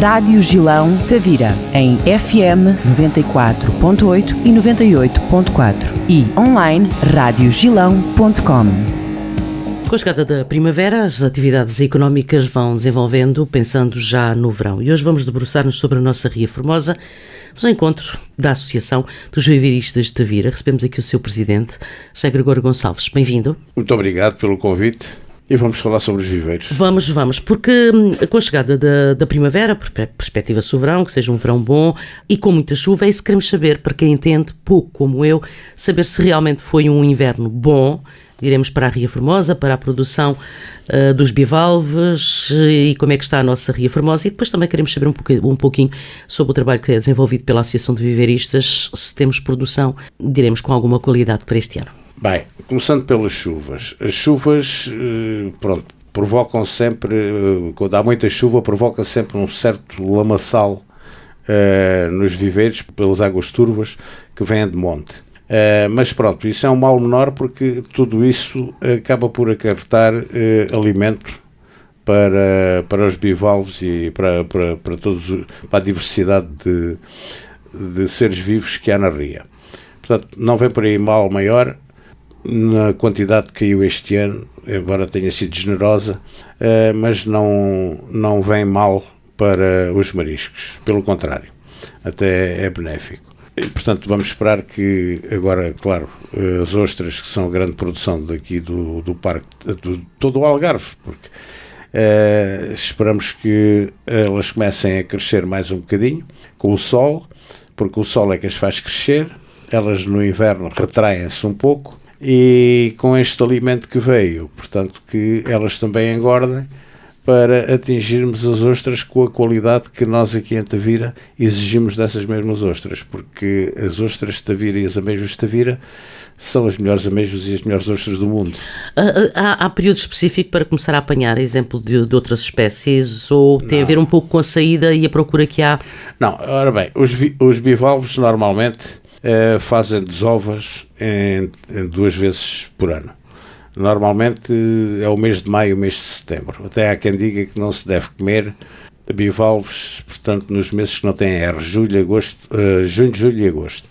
Rádio Gilão Tavira, em FM 94.8 e 98.4 e online radiogilão.com. Com a chegada da primavera, as atividades económicas vão desenvolvendo, pensando já no verão. E hoje vamos debruçar-nos sobre a nossa Ria Formosa, nos encontros da Associação dos Viveiristas de Tavira. Recebemos aqui o seu presidente, José Gregório Gonçalves. Bem-vindo. Muito obrigado pelo convite e vamos falar sobre os viveiros. Vamos, porque com a chegada da primavera, perspectiva-se o verão, que seja um verão bom e com muita chuva, é isso que queremos saber, para quem entende pouco como eu, saber se realmente foi um inverno bom. Iremos para a Ria Formosa, para a produção dos bivalves e como é que está a nossa Ria Formosa. E depois também queremos saber um pouquinho sobre o trabalho que é desenvolvido pela Associação de Viveiristas, se temos produção, diremos, com alguma qualidade para este ano. Bem, começando pelas chuvas. As chuvas, provocam sempre, quando há muita chuva, provoca sempre um certo lamaçal nos viveiros, pelas águas turvas que vêm de monte. Mas pronto, isso é um mal menor porque tudo isso acaba por acarretar alimento para os bivalves e para a diversidade de seres vivos que há na ria. Portanto, não vem por aí mal maior na quantidade que caiu este ano, embora tenha sido generosa, mas não vem mal para os mariscos, pelo contrário, até é benéfico. E, portanto, vamos esperar que agora, claro, as ostras, que são a grande produção daqui do parque, de todo o Algarve, porque esperamos que elas comecem a crescer mais um bocadinho com o sol, porque o sol é que as faz crescer, elas no inverno retraem-se um pouco e com este alimento que veio, portanto, que elas também engordem, para atingirmos as ostras com a qualidade que nós aqui em Tavira exigimos dessas mesmas ostras, porque as ostras de Tavira e as amêijoas de Tavira são as melhores amêijoas e as melhores ostras do mundo. Há período específico para começar a apanhar, exemplo de outras espécies, ou tem a ver um pouco com a saída e a procura que há? Não, ora bem, os bivalves normalmente fazem desovas em 2 vezes por ano. Normalmente é o mês de maio e o mês de setembro. Até há quem diga que não se deve comer bivalves, portanto, nos meses que não têm R, junho, julho e agosto.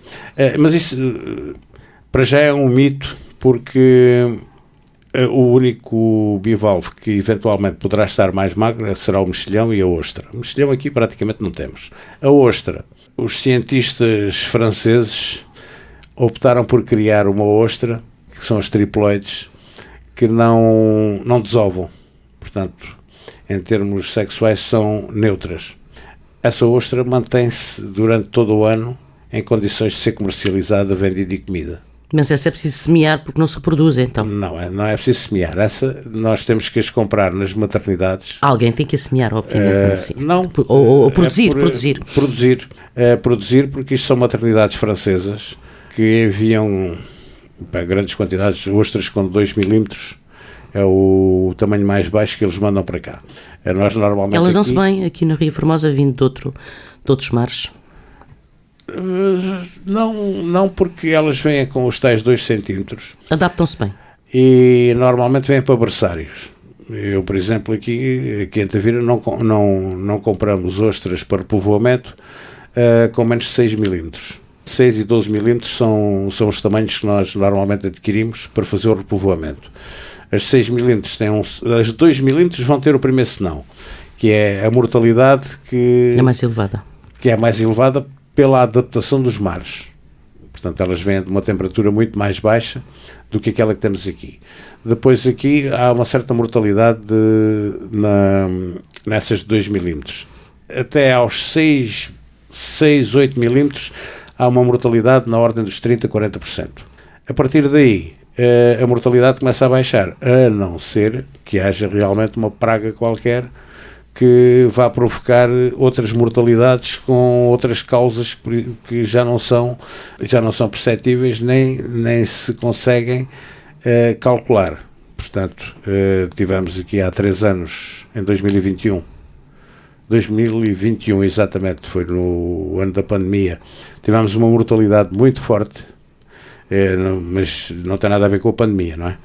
Mas isso, para já, é um mito, porque o único bivalve que eventualmente poderá estar mais magro será o mexilhão e a ostra. O mexilhão aqui praticamente não temos. A ostra, os cientistas franceses optaram por criar uma ostra, que são os triploides, que não desovam, portanto, em termos sexuais são neutras. Essa ostra mantém-se durante todo o ano em condições de ser comercializada, vendida e comida. Mas essa é preciso semear porque não se reproduz, então? Não é preciso semear. Essa nós temos que as comprar nas maternidades. Alguém tem que a semear, obviamente. Assim. Não. Ou produzir. Produzir, porque isto são maternidades francesas que enviam para grandes quantidades de ostras com 2 milímetros, é o tamanho mais baixo que eles mandam para cá. Nós normalmente elas dão-se bem aqui na Ria Formosa, vindo de outros mares? Não, porque elas vêm com os tais 2 centímetros. Adaptam-se bem. E normalmente vêm para berçários. Eu, por exemplo, aqui em Tavira não compramos ostras para povoamento com menos de 6 milímetros. 6 e 12 milímetros são os tamanhos que nós normalmente adquirimos para fazer o repovoamento. As 6 milímetros as 2 milímetros vão ter o primeiro senão, que é a mortalidade que é mais elevada. Que é mais elevada pela adaptação dos mares. Portanto, elas vêm de uma temperatura muito mais baixa do que aquela que temos aqui. Depois aqui há uma certa mortalidade nessas 2 milímetros. Até aos 6, 8 milímetros há uma mortalidade na ordem dos 30% a 40%. A partir daí, a mortalidade começa a baixar, a não ser que haja realmente uma praga qualquer que vá provocar outras mortalidades com outras causas que já não são perceptíveis nem se conseguem calcular. Portanto, tivemos aqui há 3 anos, em 2021 exatamente, foi no ano da pandemia, tivemos uma mortalidade muito forte, mas não tem nada a ver com a pandemia, não é?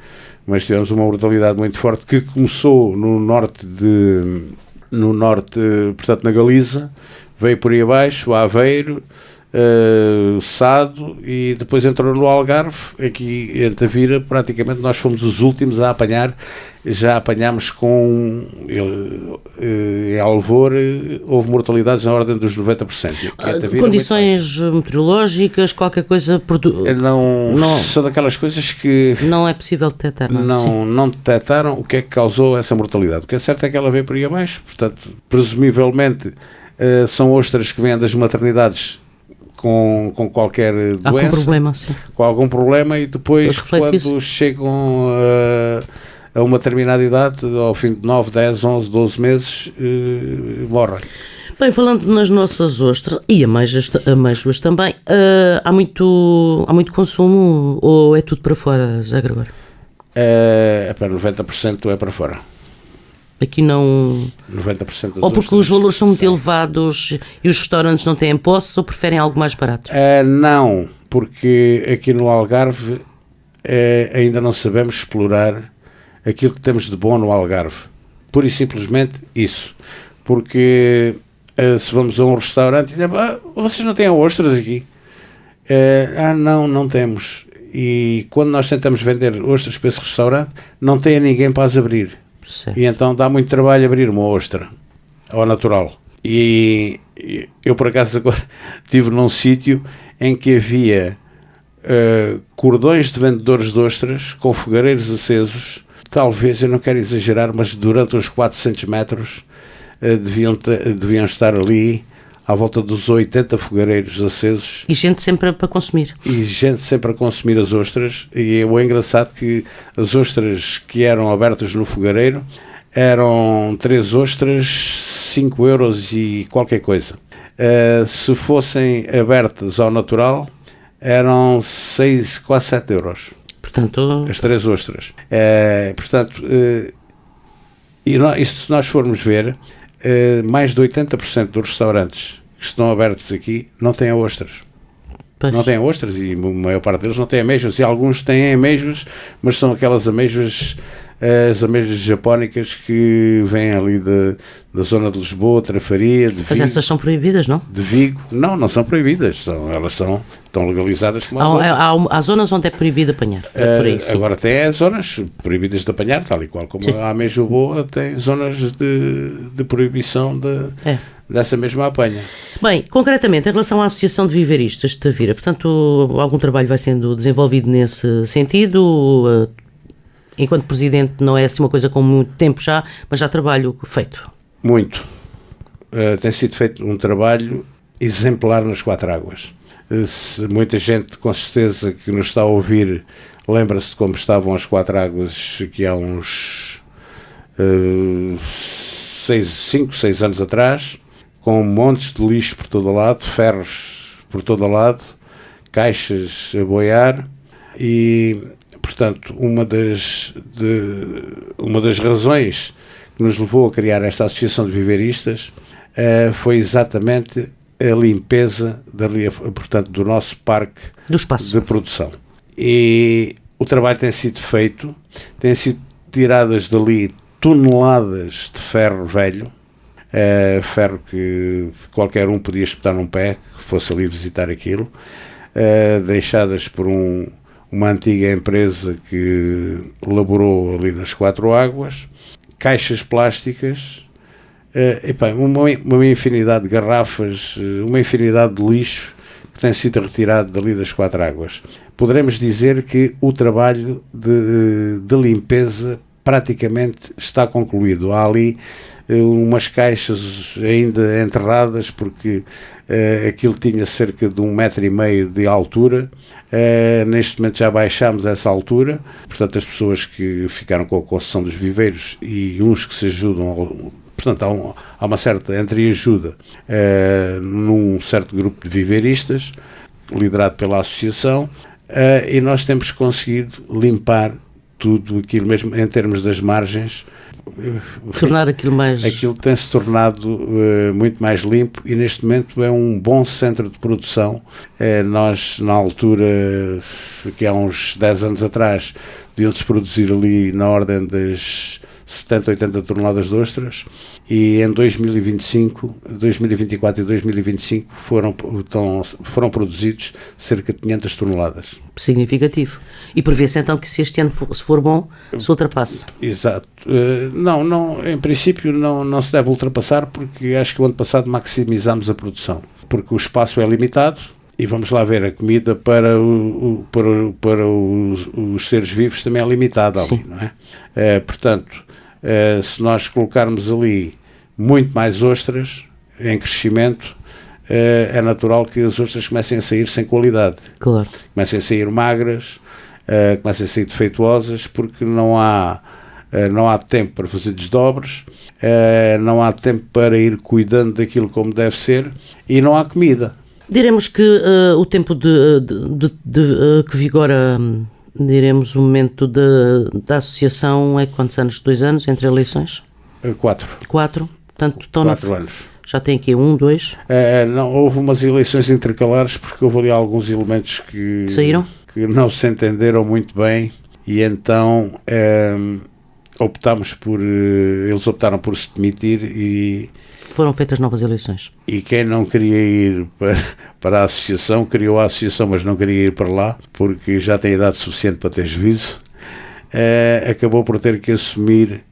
Mas tivemos uma mortalidade muito forte que começou no norte no norte, portanto na Galiza, veio por aí abaixo, Aveiro, Sado, e depois entrou no Algarve. Aqui em Tavira praticamente nós fomos os últimos a apanhar. Já apanhámos em Alvor, houve mortalidades na ordem dos 90%. Condições meteorológicas, qualquer coisa... Não, são daquelas coisas que... Não é possível detectar. Não detectaram o que é que causou essa mortalidade. O que é certo é que ela veio por aí abaixo, portanto, presumivelmente são ostras que vêm das maternidades com qualquer doença. Com algum problema, e depois quando chegam a uma determinada idade, ao fim de 9, 10, 11, 12 meses, morrem. Bem, falando nas nossas ostras, e amêijoas também, há muito consumo, ou é tudo para fora, José Gregório? 90% é para fora. Aqui não... 90% das ou porque os valores são muito elevados e os restaurantes não têm posses, ou preferem algo mais barato? Não, porque aqui no Algarve ainda não sabemos explorar aquilo que temos de bom no Algarve. Pura e simplesmente isso. Porque se vamos a um restaurante e vocês não têm ostras aqui? Não temos. E quando nós tentamos vender ostras para esse restaurante, não tem ninguém para as abrir. Sim. E então dá muito trabalho abrir uma ostra ao natural. E eu, por acaso, agora estive num sítio em que havia cordões de vendedores de ostras com fogareiros acesos. Talvez, eu não quero exagerar, mas durante uns 400 metros deviam estar ali à volta dos 80 fogareiros acesos. E gente sempre para consumir. E gente sempre a consumir as ostras. E o engraçado que as ostras que eram abertas no fogareiro eram 3 ostras, 5 euros e qualquer coisa. Se fossem abertas ao natural, eram 6, quase 7 euros. Portanto... As 3 ostras. E se nós formos ver, mais de 80% dos restaurantes que estão abertos aqui não têm ostras. Pois. Não têm ostras, e a maior parte deles não têm amêijoas, e alguns têm amêijoas, mas são aquelas amêijoas, as amêijoas japónicas que vêm ali da zona de Lisboa, Trafaria, de Vigo. Mas essas são proibidas, não? De Vigo. Não são proibidas, elas estão legalizadas como há zonas onde é proibido apanhar. Por aí, agora tem as zonas proibidas de apanhar, tal e qual como a amêijoa boa tem zonas de proibição dessa mesma apanha. Bem, concretamente, em relação à Associação de Viveristas de Tavira, portanto, algum trabalho vai sendo desenvolvido nesse sentido? Enquanto presidente não é assim uma coisa com muito tempo já, mas já trabalho feito? Muito. Tem sido feito um trabalho exemplar nas 4 águas. Muita gente, com certeza, que nos está a ouvir, lembra-se de como estavam as 4 águas que há uns 5, 6 anos atrás, com montes de lixo por todo lado, ferros por todo lado, caixas a boiar, e portanto uma das razões que nos levou a criar esta Associação de Viveristas foi exatamente a limpeza portanto, do nosso parque de produção. E o trabalho tem sido feito, têm sido tiradas dali toneladas de ferro velho, ferro que qualquer um podia espetar num pé, que fosse ali visitar aquilo, deixadas por uma antiga empresa que laborou ali nas 4 águas, caixas plásticas, uma infinidade de garrafas, uma infinidade de lixo que tem sido retirado dali das 4 águas. Poderemos dizer que o trabalho de limpeza praticamente está concluído. Há ali umas caixas ainda enterradas, porque aquilo tinha cerca de 1,5 metro de altura. Neste momento já baixámos essa altura, portanto as pessoas que ficaram com a concessão dos viveiros e uns que se ajudam, portanto há uma certa entreajuda num certo grupo de viveiristas, liderado pela associação, e nós temos conseguido limpar tudo aquilo, mesmo em termos das margens, tornar aquilo mais... Aquilo tem-se tornado muito mais limpo, e neste momento é um bom centro de produção. Nós, na altura, que há uns 10 anos atrás, deviam-se produzir ali na ordem das 70, 80 toneladas de ostras, e em 2025, 2024 e 2025 foram produzidos cerca de 500 toneladas. Significativo. E prevê-se então que se este ano se for bom, se ultrapasse. Exato. Não, em princípio não se deve ultrapassar, porque acho que o ano passado maximizámos a produção, porque o espaço é limitado e vamos lá ver, a comida para os seres vivos também é limitada ali, não é? Portanto, se nós colocarmos ali muito mais ostras em crescimento, é natural que as ostras comecem a sair sem qualidade. Claro. Comecem a sair magras, comecem a sair defeituosas, porque não há tempo para fazer desdobres, não há tempo para ir cuidando daquilo como deve ser, e não há comida. Diremos que o tempo que vigora, diremos, o momento da associação é quantos anos? 2 anos entre eleições? 4. 4? Portanto, estão 4 anos. Já tem aqui 1, 2? Não, houve umas eleições intercalares, porque houve ali alguns elementos que não se entenderam muito bem, e então eles optaram por se demitir e foram feitas novas eleições. E quem não queria ir para a associação, criou a associação, mas não queria ir para lá, porque já tem idade suficiente para ter juízo, acabou por ter que assumir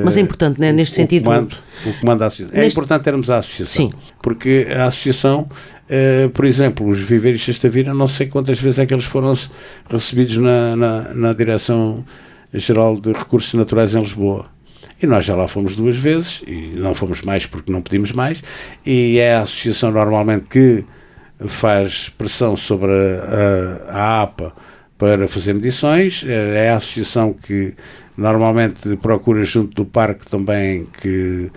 mas é importante, né, neste sentido, o comando da associação. É importante termos a associação. Sim. Porque a associação, por exemplo, os Viveiristas de Tavira, não sei quantas vezes é que eles foram recebidos na Direção-Geral de Recursos Naturais em Lisboa. E nós já lá fomos 2 vezes, e não fomos mais porque não pedimos mais, e é a associação normalmente que faz pressão sobre a APA para fazer medições, é a associação que normalmente procura junto do parque também que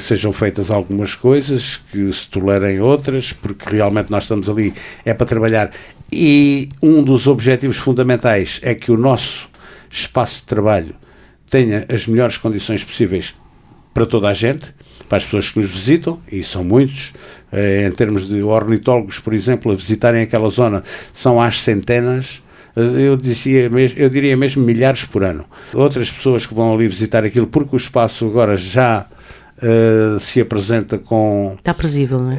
sejam feitas algumas coisas, que se tolerem outras, porque realmente nós estamos ali para trabalhar, e um dos objetivos fundamentais é que o nosso espaço de trabalho tenha as melhores condições possíveis para toda a gente, para as pessoas que nos visitam, e são muitos, em termos de ornitólogos, por exemplo, a visitarem aquela zona, são às centenas, eu diria mesmo milhares por ano. Outras pessoas que vão ali visitar aquilo, porque o espaço agora já se apresenta com... Está aprazível, não é?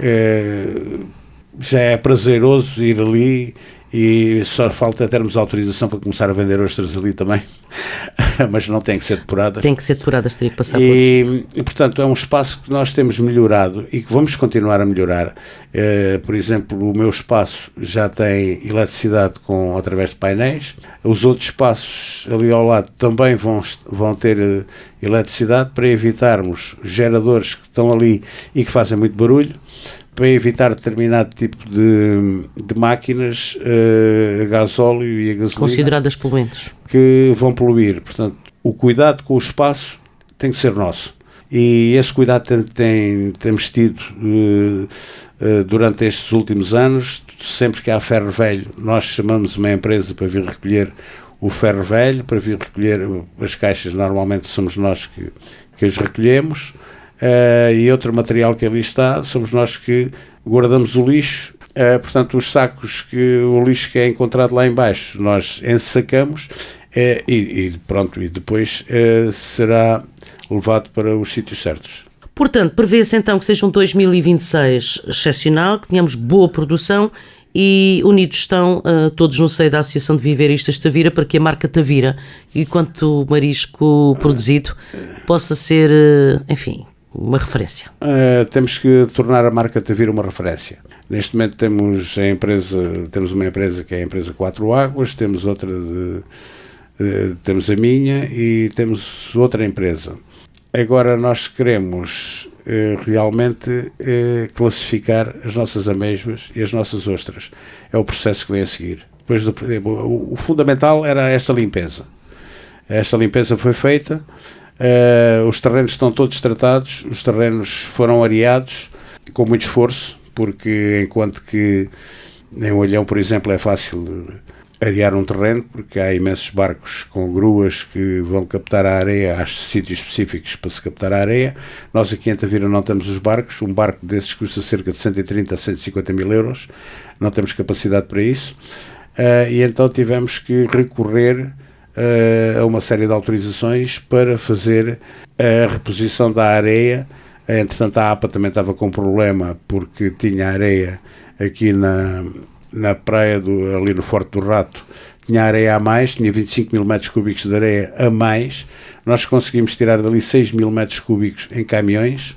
Já é prazeroso ir ali, e só falta termos autorização para começar a vender ostras ali também, mas não tem que ser depuradas. Tem que ser depuradas, teria que passar por isso. E, portanto, é um espaço que nós temos melhorado e que vamos continuar a melhorar. Por exemplo, o meu espaço já tem eletricidade através de painéis. Os outros espaços ali ao lado também vão ter eletricidade, para evitarmos geradores que estão ali e que fazem muito barulho, para evitar determinado tipo de máquinas a gasóleo e a gasolina consideradas poluentes, que vão poluir. Portanto, o cuidado com o espaço tem que ser nosso, e esse cuidado temos tido durante estes últimos anos. Sempre que há ferro velho, nós chamamos uma empresa para vir recolher o ferro velho, para vir recolher as caixas. Normalmente somos nós que as recolhemos. E outro material que ali está, somos nós que guardamos o lixo. Portanto, os sacos, o lixo que é encontrado lá em baixo, nós ensacamos, e depois será levado para os sítios certos. Portanto, prevê-se então que seja um 2026 excepcional, que tenhamos boa produção, e unidos estão todos no seio da Associação de Viveiristas de Tavira, para que a marca Tavira, e quanto marisco produzido, possa ser, enfim, uma referência. Temos que tornar a marca Tavira uma referência. Neste momento temos uma empresa que é a empresa 4 Águas, temos outra temos a minha e temos outra empresa. Agora nós queremos realmente classificar as nossas amêijoas e as nossas ostras. É o processo que vem a seguir. Depois o fundamental era esta limpeza. Esta limpeza foi feita. Os terrenos estão todos tratados, os terrenos foram areados com muito esforço, porque enquanto que em Olhão, por exemplo, é fácil arear um terreno, porque há imensos barcos com gruas que vão captar a areia, há sítios específicos para se captar a areia. Nós aqui em Tavira não temos os barcos, um barco desses custa cerca de 130 a 150 mil euros, não temos capacidade para isso, e então tivemos que recorrer a uma série de autorizações para fazer a reposição da areia. Entretanto, a APA também estava com problema porque tinha areia aqui na praia, ali no Forte do Rato, tinha areia a mais, tinha 25 mil metros cúbicos de areia a mais. Nós conseguimos tirar dali 6 mil metros cúbicos em caminhões,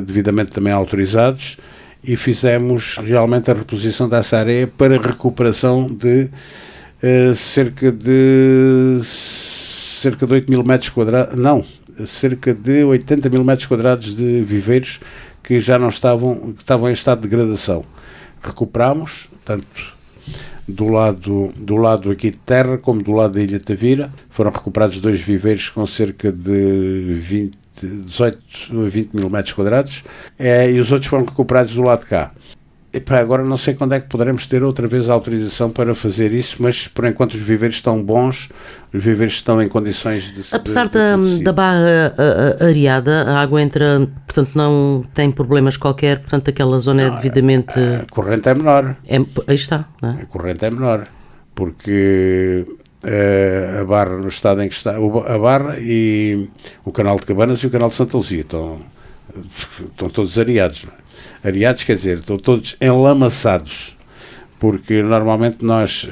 devidamente também autorizados, e fizemos realmente a reposição dessa areia para recuperação de cerca de 8 mil metros quadrados, não, cerca de 80 mil metros quadrados de viveiros que já não estavam em estado de degradação. Recuperámos, tanto do lado aqui de terra como do lado da Ilha Tavira, foram recuperados 2 viveiros com cerca de 18 a 20 mil metros quadrados, e os outros foram recuperados do lado de cá. Agora não sei quando é que poderemos ter outra vez a autorização para fazer isso, mas por enquanto os viveiros estão bons, os viveiros estão em condições de... Apesar da barra areada, a água entra, portanto não tem problemas qualquer, portanto aquela zona é devidamente... A corrente é menor. Aí está, não é? A corrente é menor, porque a barra, no estado em que está, a barra e o canal de Cabanas e o canal de Santa Luzia estão todos areados, não é? Areados, quer dizer, estão todos enlamaçados, porque normalmente nós,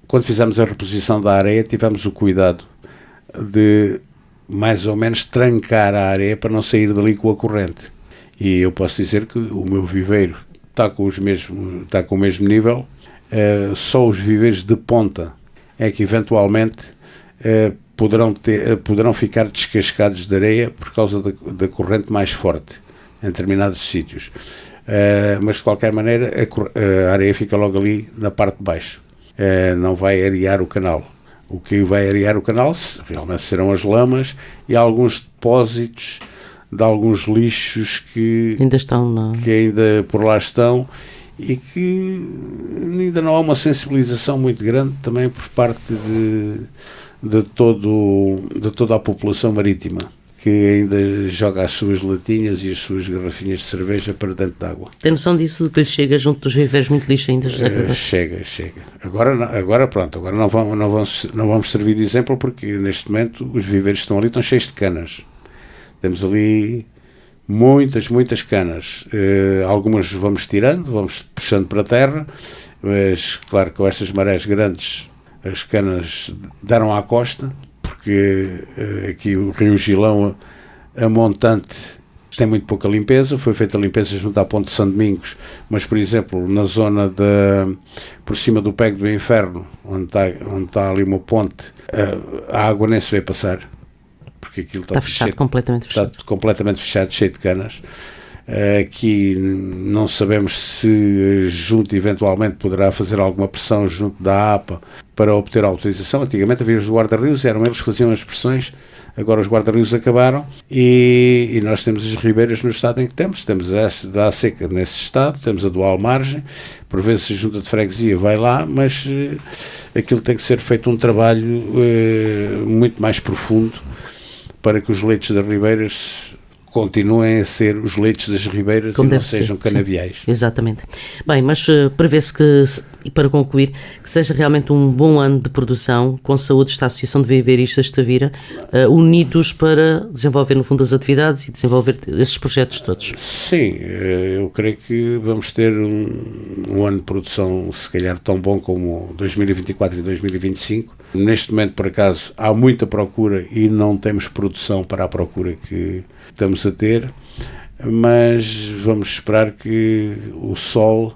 quando fizemos a reposição da areia, tivemos o cuidado de mais ou menos trancar a areia para não sair dali com a corrente. E eu posso dizer que o meu viveiro está com o mesmo nível, só os viveiros de ponta é que eventualmente poderão ficar descascados de areia por causa da corrente mais forte em determinados sítios, mas de qualquer maneira a areia fica logo ali na parte de baixo, não vai arear o canal. O que vai arear o canal realmente serão as lamas e alguns depósitos de alguns lixos que ainda por lá estão e que ainda não há uma sensibilização muito grande também por parte de toda a população marítima, que ainda joga as suas latinhas e as suas garrafinhas de cerveja para dentro de água. Tem noção disso, de que lhe chega junto dos viveiros muito lixo ainda? Chega. Agora pronto, agora não vamos servir de exemplo, porque neste momento os viveiros estão ali, estão cheios de canas. Temos ali muitas canas. Algumas vamos tirando, vamos puxando para a terra, mas claro que com estas marés grandes as canas deram à costa, porque aqui o Rio Gilão, a montante, tem muito pouca limpeza. Foi feita a limpeza junto à Ponte de São Domingos, mas, por exemplo, na zona por cima do Pego do Inferno, onde está ali uma ponte, a água nem se vê passar, porque aquilo está fechado, completamente fechado, cheio de canas. Aqui não sabemos se junto eventualmente poderá fazer alguma pressão junto da APA para obter a autorização. Antigamente havia os guarda-rios, eram eles que faziam as pressões, agora os guarda-rios acabaram e nós temos as ribeiras no estado em que temos esta da seca nesse estado, temos a do Almargem, por vezes a junta de freguesia vai lá, mas aquilo tem que ser feito um trabalho muito mais profundo para que os leitos das ribeiras continuem a ser os leitos das ribeiras e não sejam canaviais. Sim, exatamente. Bem, mas prevê-se e para concluir, que seja realmente um bom ano de produção, com saúde, esta Associação de Viveiristas de Tavira, unidos para desenvolver, no fundo, as atividades e desenvolver esses projetos todos. Sim, eu creio que vamos ter um ano de produção, se calhar, tão bom como 2024 e 2025. Neste momento, por acaso, há muita procura e não temos produção para a procura que estamos a ter, mas vamos esperar que o sol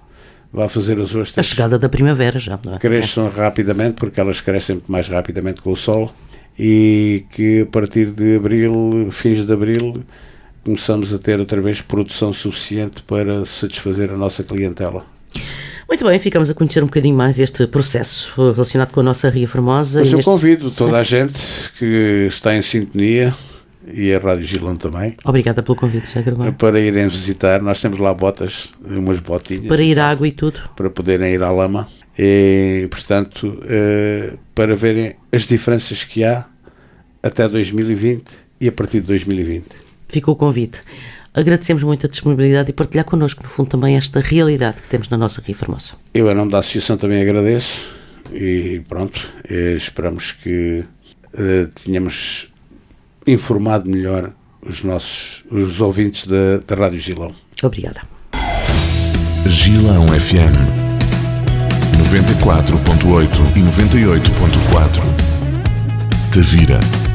vá fazer as ostras. A chegada da primavera já, não é? Cresçam rapidamente, porque elas crescem muito mais rapidamente com o sol, e que a partir de abril, fins de abril, começamos a ter outra vez produção suficiente para satisfazer a nossa clientela. Muito bem, ficamos a conhecer um bocadinho mais este processo relacionado com a nossa Ria Formosa. Mas eu convido toda a gente que está em sintonia, e a Rádio Gilão também. Obrigada pelo convite, José Gregório. Para irem visitar, nós temos lá botas, umas botinhas. Para ir à água e tudo. Para poderem ir à lama. E, portanto, para verem as diferenças que há até 2020 e a partir de 2020. Fica o convite. Agradecemos muito a disponibilidade e partilhar connosco, no fundo, também esta realidade que temos na nossa Ria Formosa. Eu, em nome da Associação, também agradeço e pronto, esperamos que tenhamos informado melhor os ouvintes da Rádio Gilão. Obrigada. Gilão FM 94.8 e 98.4 Tavira.